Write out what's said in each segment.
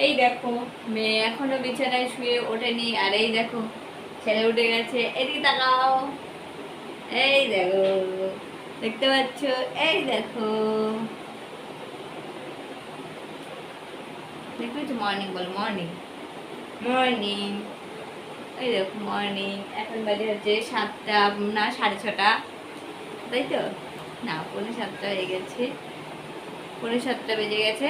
এই দেখো মেয়ে এখনো বিছানায় শুয়ে ওঠেনি, আর এই দেখো ছেলে উঠে গেছে। এদিকে তাকাও, এই দেখো, দেখতে পাচ্ছ? এই দেখো, দেখতে পাচ্ছ? মর্নিং বল, মর্নিং মর্নিং। এই দেখো মর্নিং। এখন বাজে হচ্ছে 7টা, না 6:30, তাই তো? না, 6:45 হয়ে গেছে, 6:45 বেজে গেছে।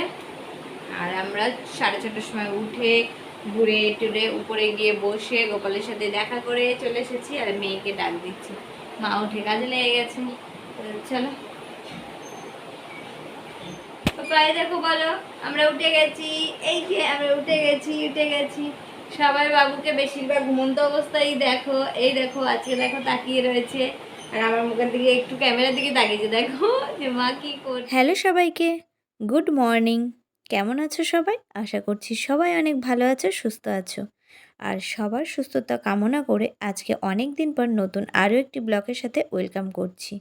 আর আমরা 6:30টার সময় উঠে ঘুরে টুরে উপরে গিয়ে বসে গোপালের সাথে দেখা করে চলে এসেছি, আর মেয়েকে ডাক দিচ্ছি। মা উঠে কাজে লেগে গেছে। চলো প্রায় দেখো, বলো আমরা উঠে গেছি। এই যে আমরা উঠে গেছি। সবাই বাবুকে বেশিরভাগ ঘুমন্ত অবস্থায় দেখো, এই দেখো আজকে দেখো তাকিয়ে রয়েছে, আর আমার মুখের দিকে একটু ক্যামেরার দিকে তাকিয়েছে, দেখো যে মা কি করছে। হ্যালো সবাইকে, গুড মর্নিং। কেমন আছো সবাই? আশা করছি সবাই অনেক ভালো আছো, সুস্থ আছো। আর সবার সুস্থতা কামনা করে আজকে অনেক দিন পর নতুন আরও একটি ব্লগের সাথে ওয়েলকাম করছি।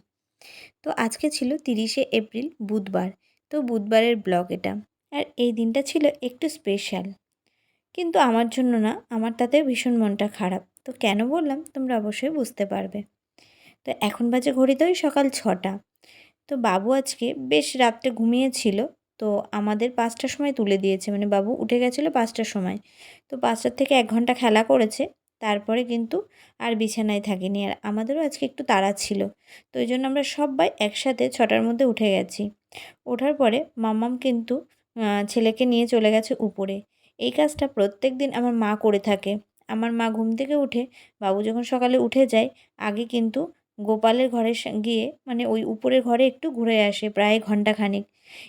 তো আজকে ছিল 30শে এপ্রিল, বুধবার। তো বুধবারের ব্লগ এটা। আর এই দিনটা ছিল একটু স্পেশাল, কিন্তু আমার জন্য না, আমার তাতে ভীষণ মনটা খারাপ। তো কেন বললাম তোমরা অবশ্যই বুঝতে পারবে। তো এখন বাজে ঘড়িতে ওই সকাল 6টা। তো বাবু আজকে বেশ রাত্রে ঘুমিয়েছিল। তো আমাদের 5টার সময় তুলে দিয়েছে, মানে বাবু উঠে গেছিলো 5টার সময়। তো 5টার থেকে 1 ঘন্টা খেলা করেছে, তারপরে কিন্তু আর বিছানায় থাকেনি। আর আমাদেরও আজকে একটু তাড়া ছিল, তো ওই জন্য আমরা সবাই একসাথে 6টার মধ্যে উঠে গেছি। ওঠার পরে মাম্মাম কিন্তু ছেলেকে নিয়ে চলে গেছে উপরে। এই কাজটা প্রত্যেক দিন আমার মা করে থাকে। আমার মা ঘুম থেকে উঠে, বাবু যখন সকালে উঠে যায়, আগে কিন্তু গোপালের ঘরে গিয়ে, মানে ওই উপরের ঘরে একটু ঘুরে আসে, প্রায় ঘন্টাখানেক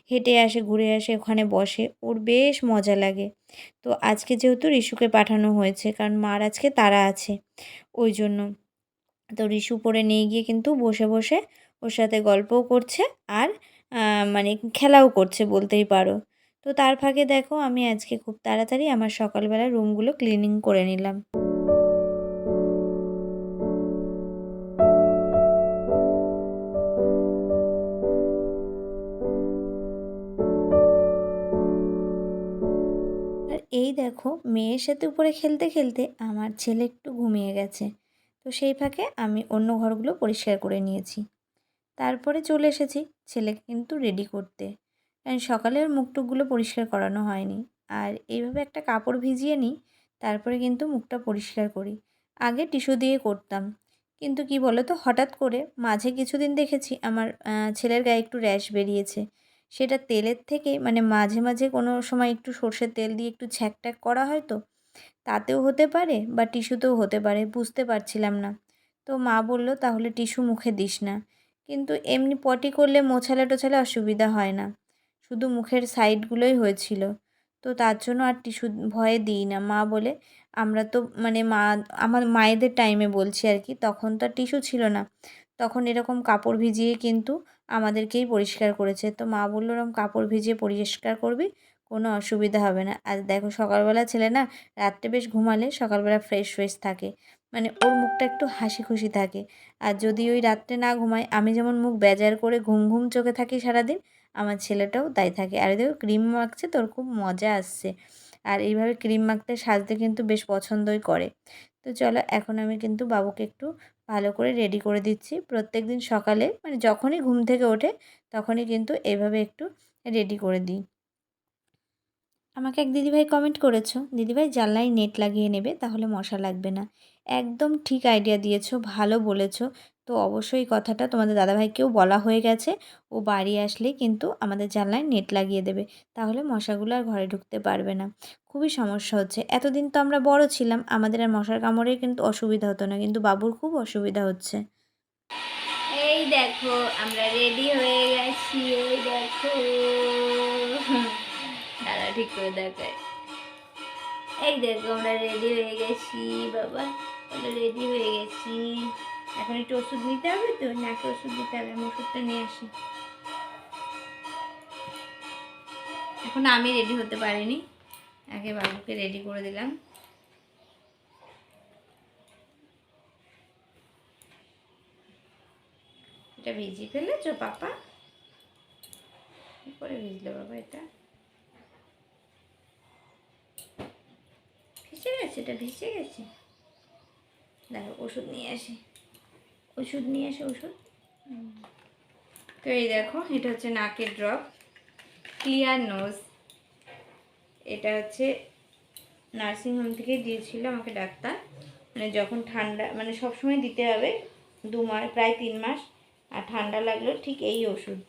হেঁটে আসে, ঘুরে আসে, ওখানে বসে, ওর বেশ মজা লাগে। তো আজকে যেহেতু রিশুকে পাঠানো হয়েছে, কারণ মার আজকে তাড়া আছে, ওই জন্য। তো রিশু পরে নিয়ে গিয়ে কিন্তু বসে বসে ওর সাথে গল্পও করছে, আর মানে খেলাও করছে বলতেই পারো। তো তার ফাঁকে দেখো আমি আজকে খুব তাড়াতাড়ি আমার সকালবেলা রুমগুলো ক্লিনিং করে নিলাম। আর এই দেখো মেয়ের সাথে উপরে খেলতে খেলতে আমার ছেলে একটু ঘুমিয়ে গেছে। তো সেই ফাঁকে আমি অন্য ঘরগুলো পরিষ্কার করে নিয়েছি। তারপরে চলে এসেছি ছেলেকে কিন্তু রেডি করতে, কারণ সকালে ওর মুখ টুকগুলো পরিষ্কার করানো হয়নি। আর এইভাবে একটা কাপড় ভিজিয়ে নিই, তারপরে কিন্তু মুখটা পরিষ্কার করি। আগে টিস্যু দিয়ে করতাম, কিন্তু কি বলো তো, হঠাৎ করে মাঝে কিছুদিন দেখেছি আমার ছেলের গায়ে একটু র্যাশ বেরিয়েছে। সেটা তেলের থেকে, মানে মাঝে মাঝে কোনো সময় একটু সর্ষের তেল দিয়ে একটু ছ্যাঁক করা হয়, তো তাতেও হতে পারে বা টিস্যুতেও হতে পারে, বুঝতে পারছিলাম না। তো মা বলল তাহলে টিস্যু মুখে দিস না। কিন্তু এমনি পটি করলে মোছালে টোছালে অসুবিধা হয় না, শুধু মুখের সাইডগুলোই হয়েছিল। তো তার জন্য আর টিস্যু ভয়ে দিই না। মা বলে, আমরা তো মানে আমার মায়েদের টাইমে বলছি আর কি, তখন তো আর টিস্যু ছিল না, তখন এরকম কাপড় ভিজিয়ে কিন্তু আমাদেরকেই পরিষ্কার করেছে। তো মা বললো এরকম কাপড় ভিজিয়ে পরিষ্কার করবি, কোনো অসুবিধা হবে না। আর দেখো সকালবেলা ছেলে না, রাত্রে বেশ ঘুমালে সকালবেলা ফ্রেশ ফ্রেশ থাকে, মানে ওর মুখটা একটু হাসি খুশি থাকে। আর যদি ওই রাত্রে না ঘুমায়, আমি যেমন মুখ বেজার করে ঘুম ঘুম চোখে থাকি সারাদিন, আমার ছেলেটাও তাই থাকে। আর দেখো ক্রিম মাখছে, তোর খুব মজা আসছে। আর এইভাবে ক্রিম মাখতে সাজতে কিন্তু বেশ পছন্দই করে। তো চলো এখন আমি কিন্তু বাবুকে একটু ভালো করে রেডি করে দিচ্ছি। প্রত্যেক দিন সকালে, মানে যখনই ঘুম থেকে ওঠে তখনই কিন্তু এভাবে একটু রেডি করে দিই। আমাকে এক দিদিভাই কমেন্ট করেছো, দিদিভাই জানলায় নেট লাগিয়ে নেবে, তাহলে মশা লাগবে না। একদম ঠিক আইডিয়া দিয়েছো, ভালো বলেছো। তো অবশ্যই কথাটা তোমাদের দাদাভাইকেও বলা হয়ে গেছে, ও বাড়ি আসলেই কিন্তু আমাদের জানলায় নেট লাগিয়ে দেবে, তাহলে মশাগুলো আর ঘরে ঢুকতে পারবে না। খুবই সমস্যা হচ্ছে, এতদিন তো আমরা বড় ছিলাম, আমাদের আর মশার কামড়ে কিন্তু অসুবিধা হতো না, কিন্তু বাবুর খুব অসুবিধা হচ্ছে। এই দেখো আমরা রেডি হয়ে গেছি, এই দেখো দাদা ঠিক করে দেখায়। এই দেখো আমরা রেডি হয়ে গেছি, বাবা আমরা রেডি হয়ে গেছি। এখন একটু ওষুধ নিতে হবে, তো নাকে ওষুধ দিতে হবে, আমি ওষুধটা নিয়ে আসি। এখন আমি রেডি হতে পারিনি, আগে বাবুকে রেডি করে দিলাম। এটা ভিজিয়ে ফেলেছো পাপা? কি করে ভিজলো বাবা এটা? গেছে, এটা ভেসে গেছে। দেখো ওষুধ নিয়ে আসি, ওষুধ নিয়ে আসি, ওষুধ। তো এই দেখো, এটা হচ্ছে নাকের ড্রপ, ক্লিয়ার নোজ। এটা হচ্ছে নার্সিংহোম থেকে দিয়েছিল আমাকে ডাক্তার, মানে যখন ঠান্ডা, মানে সবসময় দিতে হবে 2 মাস, প্রায় 3 মাস। আর ঠান্ডা লাগলো ঠিক এই ওষুধ।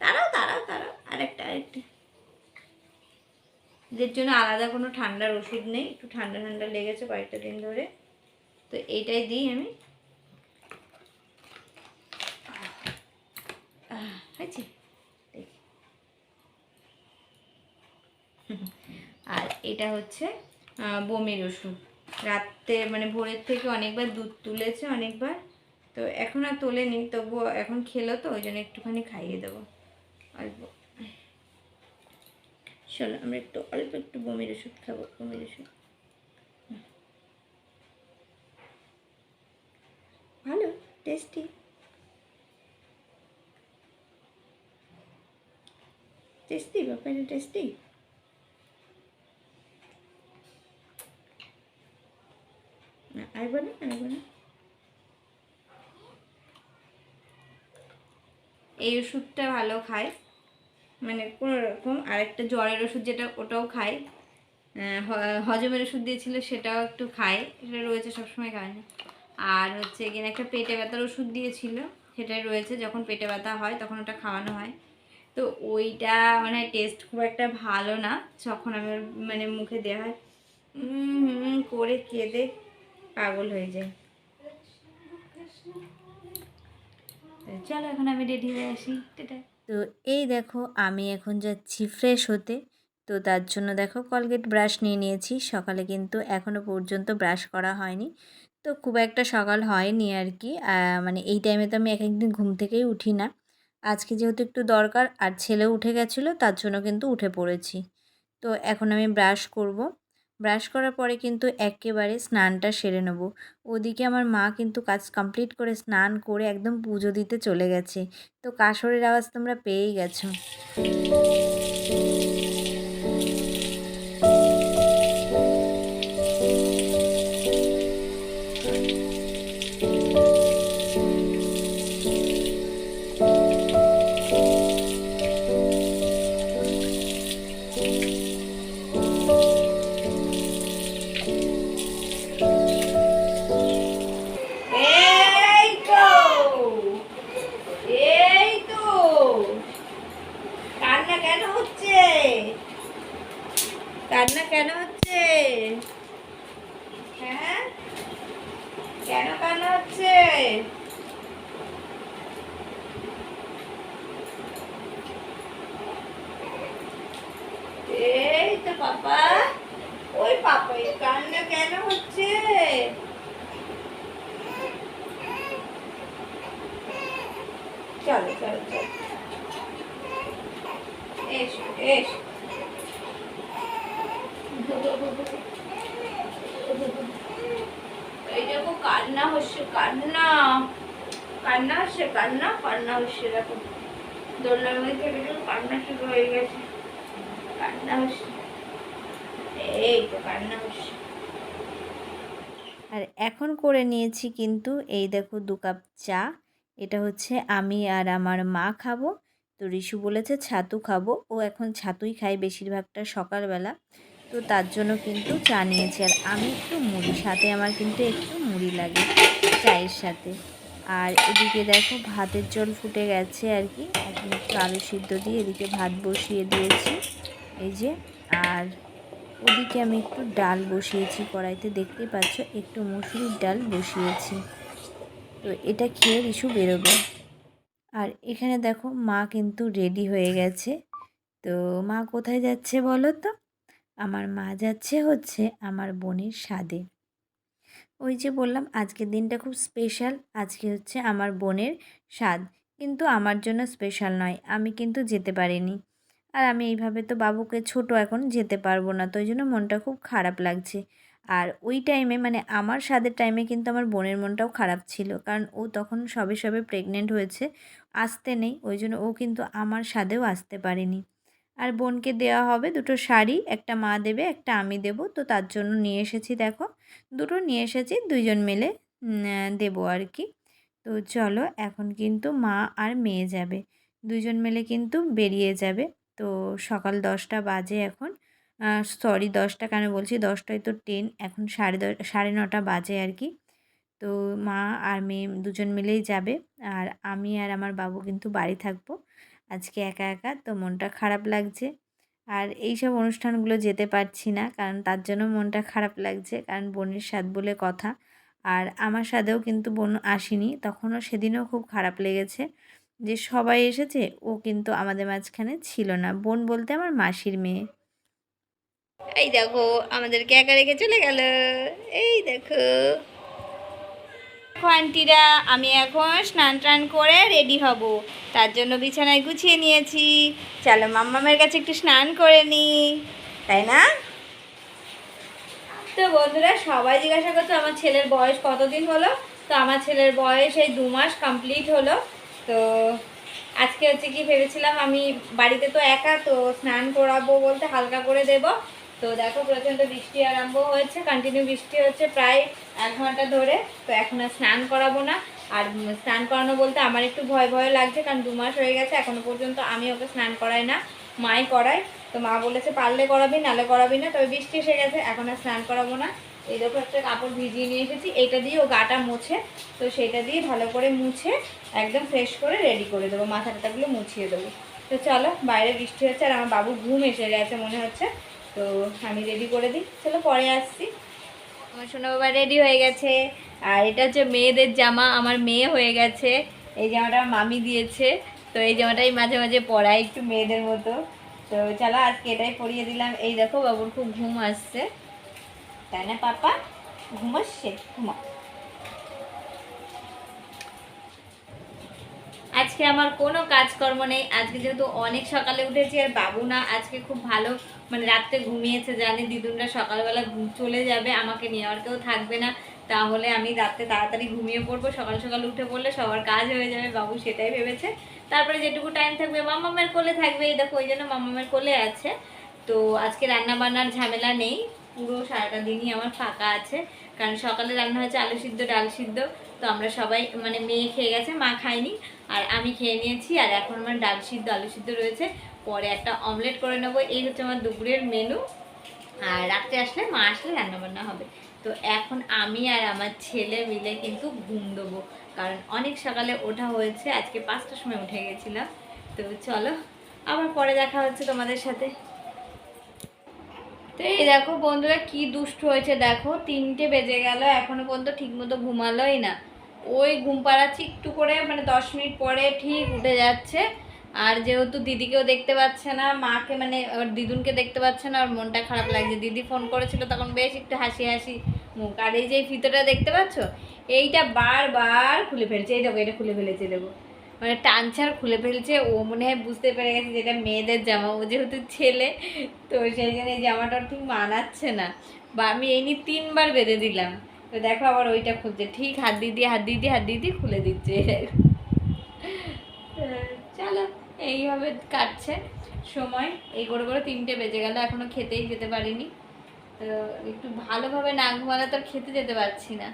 তারাও তারাও তারাও আরেকটা আরেকটা, এদের জন্য আলাদা কোনো ঠান্ডার ওষুধ নেই। একটু ঠান্ডা ঠান্ডা লেগেছে কয়েকটা দিন ধরে, তো এইটাই দিই আমি। হয়েছে দেখি। আর এটা হচ্ছে বমির ওষুধ। রাত্রে মানে ভোরের থেকে অনেকবার দুধ তুলেছে, অনেকবার, তো এখন আর তোলেনি, তবুও এখন খেলো তো ওই জন্য একটুখানি খাইয়ে দেবো অল্প। চলো আমরা একটু অল্প একটু বমির ওষুধ খাবো, বমির ওষুধ ভালো, টেস্টি। টেস্টি বাপা, এটা টেস্টি। না আইব না, আইব না। এই ওষুধটা ভালো খায়, মানে কোনো রকম। আরেকটা জ্বরের ওষুধ যেটা, ওটাও খায়। হজমের ওষুধ দিয়েছিল, সেটাও একটু খায়, সেটা রয়েছে, সবসময় খায় না। আর হচ্ছে এখানে একটা পেটে ব্যথার ওষুধ দিয়েছিল, সেটাই রয়েছে, যখন পেটে ব্যথা হয় তখন ওটা খাওয়ানো হয়। তো ওইটা মানে টেস্ট খুব একটা ভালো না, যখন আমি মানে মুখে দেওয়া হয় করে কেঁদে পাগল হয়ে যায়। চলো এখন আমি রেডি হয়ে আসি, টেটা। তো এই দেখো আমি এখন যাচ্ছি ফ্রেশ হতে। তো তার জন্য দেখো কলগেট ব্রাশ নিয়ে নিয়েছি। সকালে কিন্তু এখনও পর্যন্ত ব্রাশ করা হয়নি, তো খুব একটা সকাল হয়নি আর কি। মানে এই টাইমে তো আমি এক একদিন ঘুম থেকেই উঠি না। আজকে যেহেতু একটু দরকার, আর ছেলেও উঠে গেছিলো, তার জন্য কিন্তু উঠে পড়েছি। তো এখন আমি ব্রাশ করব। ব্রাশ করার পরে কিন্তু একেবারে স্নানটা সেরে নেব। ওদিকে আমার মা কিন্তু কাজ কমপ্লিট করে স্নান করে একদম পুজো দিতে চলে গেছে। তো কাসরের আওয়াজ তোমরা পেয়েই গেছো। এই তো, এই তো, কান্না কেন হচ্ছে, কান্না কেন হচ্ছে, হ্যাঁ কেন কান্না হচ্ছে? এই তো পাপা, ওই পাপা, এই কান্না কেন হচ্ছে? চলো চলো চলো, এসো এসো। এই দেখো কান্না হচ্ছে, কান্না, কান্না হচ্ছে, কান্না কান্না হচ্ছে, দেখো দোলনার মধ্যে থেকে কান্না শুরু হয়ে গেছে, কান্না হচ্ছে, এই তো কান্না হচ্ছে। আর এখন করে নিয়েছি কিন্তু এই দেখো 2 কাপ চা। এটা হচ্ছে আমি আর আমার মা খাবো। তো রিশু বলেছে ছাতু খাবো, ও এখন ছাতুই খায় বেশিরভাগটা সকালবেলা। তো তার জন্য কিন্তু চা নিয়েছি, আর আমি একটু মুড়ি, সাথে আমার কিন্তু একটু মুড়ি লাগে চায়ের সাথে। আর এদিকে দেখো ভাতের জল ফুটে গেছে আর কি, এখন একটু আলু সিদ্ধ দিয়ে এদিকে ভাত বসিয়ে দিয়েছি এই যে। আর ওদিকে আমি একটু ডাল বসিয়েছি কড়াইতে, দেখতেই পাচ্ছ একটু মুসুরির ডাল বসিয়েছি। তো এটা খেয়ে রিশু বেরোবে। আর এখানে দেখো মা কিন্তু রেডি হয়ে গেছে। তো মা কোথায় যাচ্ছে বলো তো? আমার মা যাচ্ছে হচ্ছে আমার বোনের সাদে। ওই যে বললাম আজকের দিনটা খুব স্পেশাল, আজকে হচ্ছে আমার বোনের স্বাদ, কিন্তু আমার জন্য স্পেশাল নয়, আমি কিন্তু যেতে পারিনি। আর আমি এইভাবে তো বাবুকে ছোট, এখন যেতে পারবো না, তো ওই জন্য মনটা খুব খারাপ লাগছে। আর ওই টাইমে মানে আমার স্বাদের টাইমে কিন্তু আমার বোনের মনটাও খারাপ ছিল, কারণ ও তখন সবে সবে প্রেগনেন্ট হয়েছে, আসতে নেই, ওই জন্য ও কিন্তু আমার স্বাদেও আসতে পারেনি। আর বোনকে দেওয়া হবে দুটো শাড়ি, একটা মা দেবে একটা আমি দেবো। তো তার জন্য নিয়ে এসেছি দেখো, দুটো নিয়ে এসেছি, দুইজন মিলে দেবো আর কি। তো চলো এখন কিন্তু মা আর মেয়ে যাবে, দুজন মিলে কিন্তু বেরিয়ে যাবে। তো সকাল 10টা বাজে এখন, সরি 10টা কেন বলছি, 10টায় তো ট্রেন, এখন 9:30 বাজে আর কি। তো মা আর মেয়ে দুজন মিলেই যাবে, আর আমি আর আমার বাবু কিন্তু বাড়ি থাকবো আজকে একা একা। তো মনটা খারাপ লাগছে, আর এইসব অনুষ্ঠানগুলো যেতে পারছি না, কারণ তার জন্য মনটা খারাপ লাগছে, কারণ বোনের সাথ বলে কথা। আর আমার সাথেও কিন্তু বোন আসেনি, তখনও সেদিনও খুব খারাপ লেগেছে যে সবাই এসেছে, ও কিন্তু আমাদের মাঝখানে ছিল না। বোন বলতে আমার মাসির মেয়ে। এই দেখো আমাদেরকে একা রেখে চলে গেল। এই দেখো আন্টিরা, আমি এখন স্নান টান করে রেডি হব, তার জন্য বিছানায় গুছিয়ে নিয়েছি। চলো মাম্মামের কাছে একটু স্নান করে নি, তাই না? তো বন্ধুরা, সবাই জিজ্ঞাসা করতো আমার ছেলের বয়স কতদিন হলো। তো আমার ছেলের বয়স এই 2 মাস কমপ্লিট হলো। তো আজকে হচ্ছে কি ভেবেছিলাম, আমি বাড়িতে তো একা, তো স্নান করাবো বলতে হালকা করে দেব। তো দেখো প্রচণ্ড বৃষ্টি আরম্ভ হয়েছে, কন্টিনিউ বৃষ্টি হচ্ছে প্রায় 1 ঘন্টা ধরে। তো এখন আর স্নান করাবো না। আর স্নান করানো বলতে আমার একটু ভয় ভয় লাগছে, কারণ 2 মাস হয়ে গেছে, এখনো পর্যন্ত আমি ওকে স্নান করাই না, মাই করায়। তো মা বলেছে পারলে করাবি, নালে করাবি না। তবে বৃষ্টি এসে গেছে, এখন আর স্নান করাবো না। এই দেখো একটা কাপড় ভিজিয়ে নিয়ে এসেছি, এইটা দিয়ে ও গাটা মুছে। তো সেটা দিয়ে ভালো করে মুছে একদম ফ্রেশ করে রেডি করে দেবো, মাথা টাথাগুলো মুছিয়ে দেবো। তো চলো, বাইরে বৃষ্টি হচ্ছে আর আমার বাবু ঘুম এসে গেছে মনে হচ্ছে। তো আমি রেডি করে দিই, চলো পরে আসছি। আমার সোনা বাবা রেডি হয়ে গেছে। আর এটা হচ্ছে মেয়েদের জামা, আমার মেয়ে হয়ে গেছে। এই জামাটা আমার মামি দিয়েছে। তো এই জামাটাই মাঝে মাঝে পরাই একটু মেয়েদের মতো। তো চলো আজকে এটাই পরিয়ে দিলাম। এই দেখো বাবুর খুব ঘুম আসছে, তাই না পাপা? ঘুম আসছে, ঘুমা। আজকে আমার কোনো কাজকর্ম নেই, আজকে যেহেতু অনেক সকালে উঠেছি আর বাবু না আজকে খুব ভালো, মানে রাত্রে ঘুমিয়েছে, জানি দিদুনরা সকালবেলা চলে যাবে আমাকে নিয়ে, আর কেউ থাকবে না। তাহলে আমি রাত্রে তাড়াতাড়ি ঘুমিয়ে পড়বো, সকাল সকাল উঠে পড়লে সবার কাজ হয়ে যাবে, বাবু সেটাই ভেবেছে। তারপরে যেটুকু টাইম থাকবে মামামের কোলে থাকবে, এই দেখো ওই জন্য মামামের কোলে আছে। তো আজকে রান্না বান্নার ঝামেলা নেই, পুরো সারাটা দিনই আমার ফাঁকা আছে। কারণ সকালে রান্না হয়েছে আলু সিদ্ধ ডাল সিদ্ধ, তো আমরা সবাই মানে মেয়ে খেয়ে গেছে, মা খায়নি, আর আমি খেয়ে নিয়েছি। আর এখন আমার ডাল সিদ্ধ আলু সিদ্ধ রয়েছে, পরে একটা অমলেট করে নেবো। এই হচ্ছে আমার দুপুরের মেনু। আর রাত্রে আসলে মা আসলে রান্নাবান্না হবে। তো এখন আমি আর আমার ছেলে মিলে কিন্তু ঘুম দেবো, কারণ অনেক সকালে ওঠা হয়েছে, আজকে 5টার সময় উঠে গেছিলাম। তো চলো আবার পরে দেখা হচ্ছে তোমাদের সাথে। তো এই দেখো বন্ধুরা কি দুষ্ট হয়েছে, দেখো 3টে বেজে গেল, এখনো পর্যন্ত ঠিক মতো ঘুমালোই না। ওই ঘুম পাড়াচ্ছি একটু করে, মানে 10 মিনিট পরে ঠিক উঠে যাচ্ছে। আর যেহেতু দিদিকেও দেখতে পাচ্ছে না, মাকে মানে ওর দিদুনকে দেখতে পাচ্ছে না, ওর মনটা খারাপ লাগছে। দিদি ফোন করেছিল তখন বেশ একটু হাসি হাসি মুখ। আর এই যে ফিতোটা দেখতে পাচ্ছ, এইটা বারবার খুলে ফেলছে, এই দেখো এটা খুলে ফেলেছে, দেখো মানে টানছে আর খুলে ফেলছে। ও মনে হয় বুঝতে পেরে গেছে যেটা মেয়েদের জামা, ও যেহেতু ছেলে, তো সেই জন্য এই জামাটা ঠিক মানাচ্ছে না। বা আমি এই নিয়ে 3বার বেঁধে দিলাম। তো দেখো আবার ওইটা খুলছে, ঠিক হাত দিয়ে দিয়ে হাত দিয়ে দিয়ে হাত দিয়ে দিয়ে খুলে দিচ্ছে। চলো এইভাবে কাটছে সময়, এই করে করে 3টে বেজে গেল, এখনো খেতেই যেতে পারিনি। তো একটু ভালোভাবে না ঘুমালে তো আর খেতে যেতে পারছি না।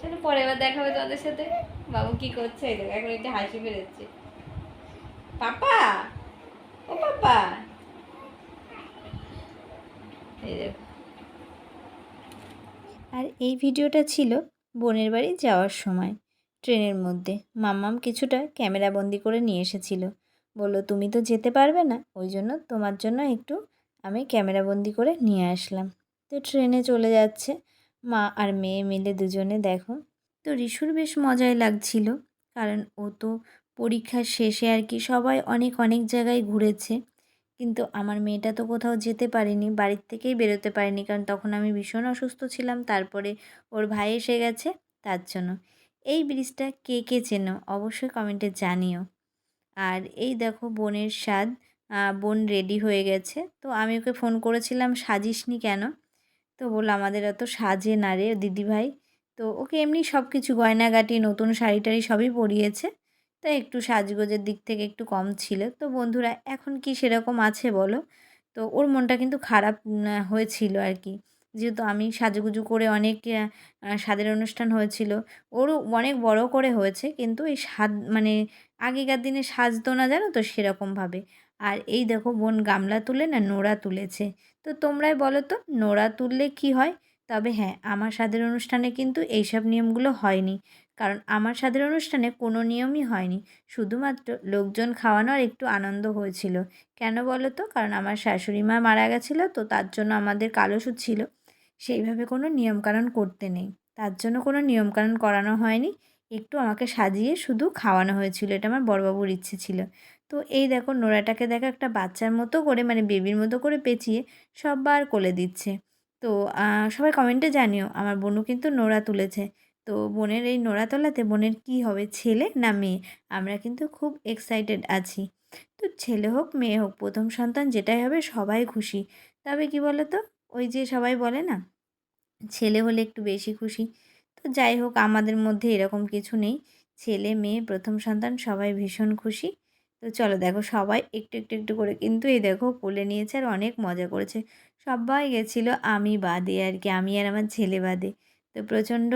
চলো পরে এবার দেখা হবে তোমাদের সাথে। বাবু কি করছে, এই দেখো এখন একটা হাসি বেরোচ্ছে। পাপা, ও পাপা, এই দেখো। আর এই ভিডিওটা ছিল বোনের বাড়ি যাওয়ার সময় ট্রেনের মধ্যে। মাম্মাম কিছুটা ক্যামেরাবন্দি করে নিয়ে এসেছিল, বলল তুমি তো যেতে পারবে না, ওই জন্য তোমার জন্য একটু আমি ক্যামেরাবন্দি করে নিয়ে আসলাম। তো ট্রেনে চলে যাচ্ছে মা আর মেয়ে মিলে দুজনে, দেখো। তো রিশুর বেশ মজাই লাগছিল, কারণ ও তো পরীক্ষার শেষে আর কি সবাই অনেক অনেক জায়গায় ঘুরেছে, কিন্তু আমার মেয়েটা তো কোথাও যেতে পারেনি, বাড়ির থেকেই বেরোতে পারেনি, কারণ তখন আমি ভীষণ অসুস্থ ছিলাম, তারপরে ওর ভাই এসে গেছে তার জন্য। এই ব্রিজটা কে কে চেনো অবশ্যই কমেন্টে জানিও। আর এই দেখো বোনের স্বাদ, বোন রেডি হয়ে গেছে। তো আমি ওকে ফোন করেছিলাম সাজিসনি কেন, তো বললো আমাদের এত সাজে না রে দিদিভাই। তো ওকে এমনি সব কিছু গয়নাগাটি নতুন শাড়ি টাড়ি সবই পরিয়েছে, তাই একটু সাজগোজের দিক থেকে একটু কম ছিল। তো বন্ধুরা এখন কি সেরকম আছে বলো? তো ওর মনটা কিন্তু খারাপ হয়েছিল আর কি। যেহেতু আমি সাজুগুজু করে অনেক স্বাদের অনুষ্ঠান হয়েছিল। ওরও অনেক বড় করে হয়েছে। কিন্তু এই স্বাদ মানে আগেকার দিনে সাজতো না জানো তো সেরকমভাবে। আর এই দেখো বোন গামলা তুলে না নোড়া তুলেছে। তো তোমরাই বলো তো নোড়া তুললে কি হয়? তবে হ্যাঁ, আমার স্বাদের অনুষ্ঠানে কিন্তু এইসব নিয়মগুলো হয়নি। কারণ আমার স্বাদের অনুষ্ঠানে কোনো নিয়মই হয়নি। শুধুমাত্র লোকজন খাওয়ানো আর একটু আনন্দ হয়েছিল। কেন বলো তো? কারণ আমার শাশুড়ি মা মারা গেছিলো তো তার জন্য আমাদের কালশও ছিল। সেইভাবে কোনো নিয়মকানুন করতে নেই। তার জন্য কোনো নিয়মকানুন করানো হয়নি। একটু আমাকে সাজিয়ে শুধু খাওয়ানো হয়েছিল। এটা আমার বড়বাবুর ইচ্ছে ছিল। তো এই দেখো নোড়াটাকে দেখো একটা বাচ্চার মতো করে মানে বেবির মতো করে পেঁচিয়ে সব্বার কোলে দিচ্ছে। তো সবাই কমেন্টে জানিও আমার বোনও কিন্তু নোড়া তুলেছে। তো বোনের এই নোড়া তোলাতে বোনের কী হবে ছেলে না মেয়ে? আমরা কিন্তু খুব এক্সাইটেড আছি। তো ছেলে হোক মেয়ে হোক প্রথম সন্তান যেটাই হবে সবাই খুশি। তবে কি বলো তো ওই যে সবাই বলে না ছেলে হলে একটু বেশি খুশি। তো যাই হোক আমাদের মধ্যে এরকম কিছু নেই। ছেলে মেয়ে প্রথম সন্তান সবাই ভীষণ খুশি। তো চলো দেখো সবাই একটু করে কিন্তু এই দেখো কোলে নিয়েছে আর অনেক মজা করেছে। সবাই গেছিলো আমি বাদে আর কি, আমি আর আমার ছেলে বাদে। তো প্রচণ্ড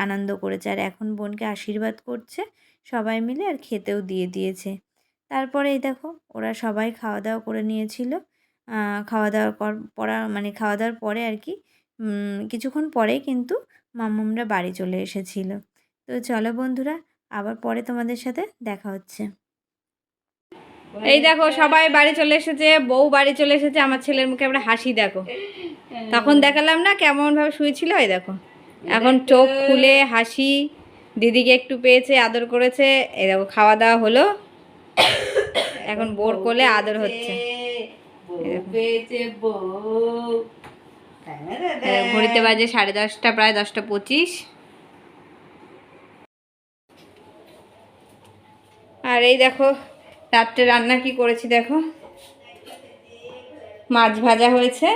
আনন্দ করেছে আর এখন বোনকে আশীর্বাদ করছে সবাই মিলে আর খেতেও দিয়ে দিয়েছে। তারপরে এই দেখো ওরা সবাই খাওয়া দাওয়া করে নিয়েছিল। খাওয়া দাওয়ার মানে খাওয়া দাওয়ার পরে আর কি কিছুক্ষণ পরেই কিন্তু মাম্মামরা বাড়ি চলে এসেছিল। তো চলো বন্ধুরা আবার পরে তোমাদের সাথে দেখা হচ্ছে। এই দেখো সবাই বাড়ি চলে এসেছে, বউ বাড়ি চলে এসেছে। আমার ছেলের মুখে আমরা হাসি দেখো। তখন দেখালাম না কেমন ভাবে শুয়েছিল, এই দেখো এখন চোখ খুলে হাসি। দিদিকে একটু পেয়েছে, আদর করেছে। এই দেখো খাওয়া দাওয়া হলো, এখন বোর কোলে আদর হচ্ছে। ঘড়িতে বাজে 10:30, প্রায় 10:25। আর এই দেখো রাত্রে রান্না কি করেছি দেখো। মাছ ভাজা হয়েছে,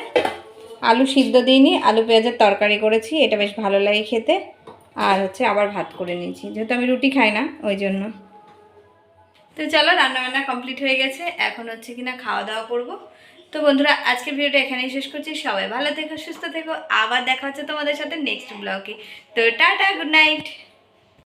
আলু সিদ্ধ দিইনি, আলু পেঁয়াজের তরকারি করেছি, এটা বেশ ভালো লাগে খেতে। আর হচ্ছে আবার ভাত করে নিয়েছি, যেহেতু আমি রুটি খাই না ওই জন্য। তো চলো রান্নাবান্না কমপ্লিট হয়ে গেছে, এখন হচ্ছে কিনা খাওয়া দাওয়া করবো। তো বন্ধুরা আজকের ভিডিওটা এখানেই শেষ করছি। সবাই ভালো থেকো, সুস্থ থেকো। আবার দেখা হচ্ছে তোমাদের সাথে নেক্সট ব্লগে। তো টাটা, গুড নাইট।